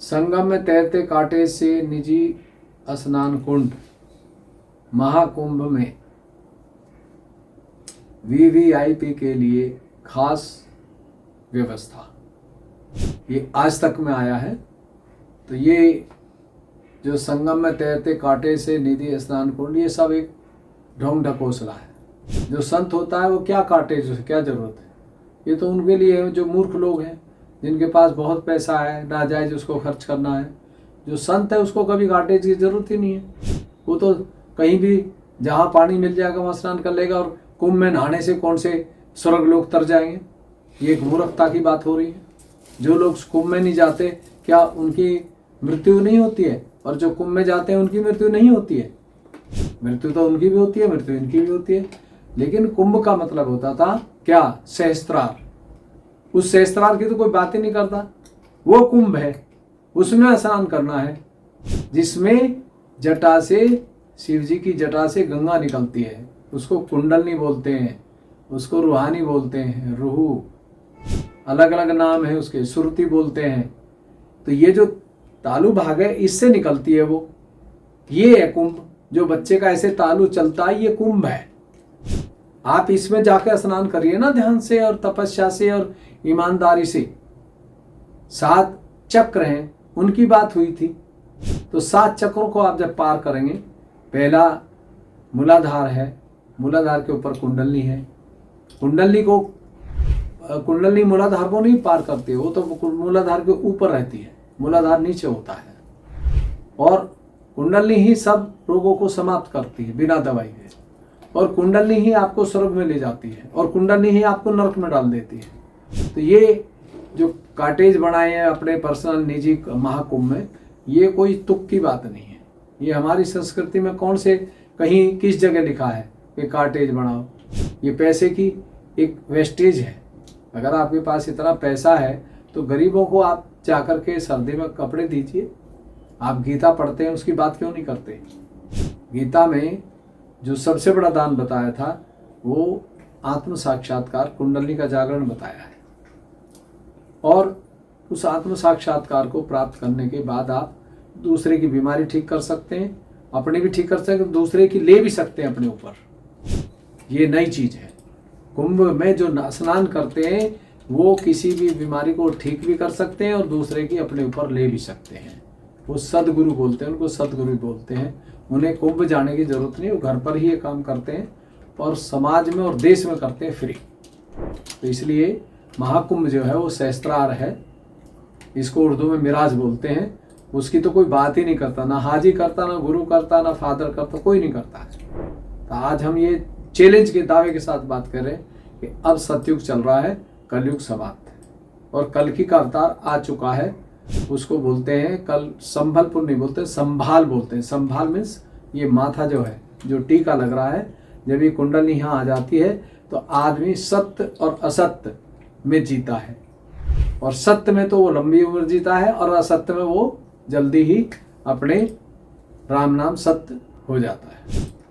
संगम में तैरते कांटे से निजी स्नान कुंड। महाकुंभ में वीवीआईपी के लिए खास व्यवस्था। ये आज तक में आया है। तो ये जो संगम में तैरते कांटे से निधि स्नान कुंड, ये सब एक ढोंग ढकोसला है। जो संत होता है वो क्या काटे, जो क्या जरूरत है। ये तो उनके लिए है जो मूर्ख लोग हैं, जिनके पास बहुत पैसा है, नाजायज उसको खर्च करना है। जो संत है उसको कभी काटे की जरूरत ही नहीं है। वो तो कहीं भी जहाँ पानी मिल जाएगा वहाँ स्नान कर लेगा। और कुंभ में नहाने से कौन से स्वर्ग लोग तर जाएंगे, ये एक मूर्खता की बात हो रही है। जो लोग कुंभ में नहीं जाते, क्या उनकी मृत्यु नहीं होती है? और जो कुंभ में जाते हैं उनकी मृत्यु नहीं होती है? मृत्यु तो उनकी भी होती है, मृत्यु इनकी भी होती है। लेकिन कुंभ का मतलब होता था क्या? सहस्त्रार। उस सहस्त्रार की तो कोई बात ही नहीं करता। वो कुंभ है, उसमें स्नान करना है, जिसमें जटा से, शिव जी की जटा से गंगा निकलती है। उसको कुंडलनी बोलते हैं, उसको रूहानी बोलते हैं, रूहू, अलग अलग नाम है उसके, सुरती बोलते हैं। तो ये जो तालु भाग है, इससे निकलती है वो, ये है कुंभ। जो बच्चे का ऐसे तालु चलता है, ये कुंभ है। आप इसमें जाकर स्नान करिए ना, ध्यान से और तपस्या से और ईमानदारी से। 7 चक्र हैं, उनकी बात हुई थी। तो 7 चक्रों को आप जब पार करेंगे, पहला मूलाधार है, मूलाधार के ऊपर कुंडलनी है। कुंडलनी मूलाधार को नहीं पार करती, वो तो मूलाधार के ऊपर रहती है, मूलाधार नीचे होता है। और कुंडलनी ही सब रोगों को समाप्त करती है बिना दवाई के। और कुंडलनी ही आपको स्वर्ग में ले जाती है, और कुंडलनी ही आपको नरक में डाल देती है। तो ये जो काटेज बनाए हैं अपने पर्सनल निजी महाकुंभ में, ये कोई तुक की बात नहीं है। ये हमारी संस्कृति में कौन से कहीं किस जगह लिखा है कि काटेज बनाओ? ये पैसे की एक वेस्टेज है। अगर आपके पास इतना पैसा है तो गरीबों को आप जाकर के सर्दी में कपड़े दीजिए। आप गीता पढ़ते हैं, उसकी बात क्यों नहीं करते? गीता में जो सबसे बड़ा दान बताया था वो आत्म साक्षात्कार, कुंडली का जागरण बताया है। और उस आत्म साक्षात्कार को प्राप्त करने के बाद आप दूसरे की बीमारी ठीक कर सकते हैं, अपनी भी ठीक कर सकते हैं, दूसरे की ले भी सकते हैं अपने ऊपर। ये नई चीज है। कुंभ में जो स्नान करते हैं वो किसी भी बीमारी को ठीक भी कर सकते हैं और दूसरे की अपने ऊपर ले भी सकते हैं। वो सदगुरु बोलते हैं, उनको सदगुरु बोलते हैं। उन्हें कुंभ जाने की जरूरत नहीं, वो घर पर ही ये काम करते हैं और समाज में और देश में करते हैं फ्री। तो इसलिए महाकुंभ जो है वो सहस्त्रार है। इसको उर्दू में मिराज बोलते हैं। उसकी तो कोई बात ही नहीं करता, ना हाजी करता, ना गुरु करता, ना फादर करता, कोई नहीं करता है। तो आज हम ये चैलेंज के दावे के साथ बात कर रहे हैं कि अब सतयुग चल रहा है, कलयुग समाप्त है और कल्कि का अवतार आ चुका है। उसको बोलते हैं कल, संभलपुर नहीं बोलते, संभाल बोलते हैं। संभाल मीन्स ये माथा जो है, जो टीका लग रहा है, जब ये कुंडली यहाँ आ जाती है तो आदमी सत्य और असत्य में जीता है। और सत्य में तो वो लंबी उम्र जीता है और असत्य में वो जल्दी ही अपने राम नाम सत्य हो जाता है।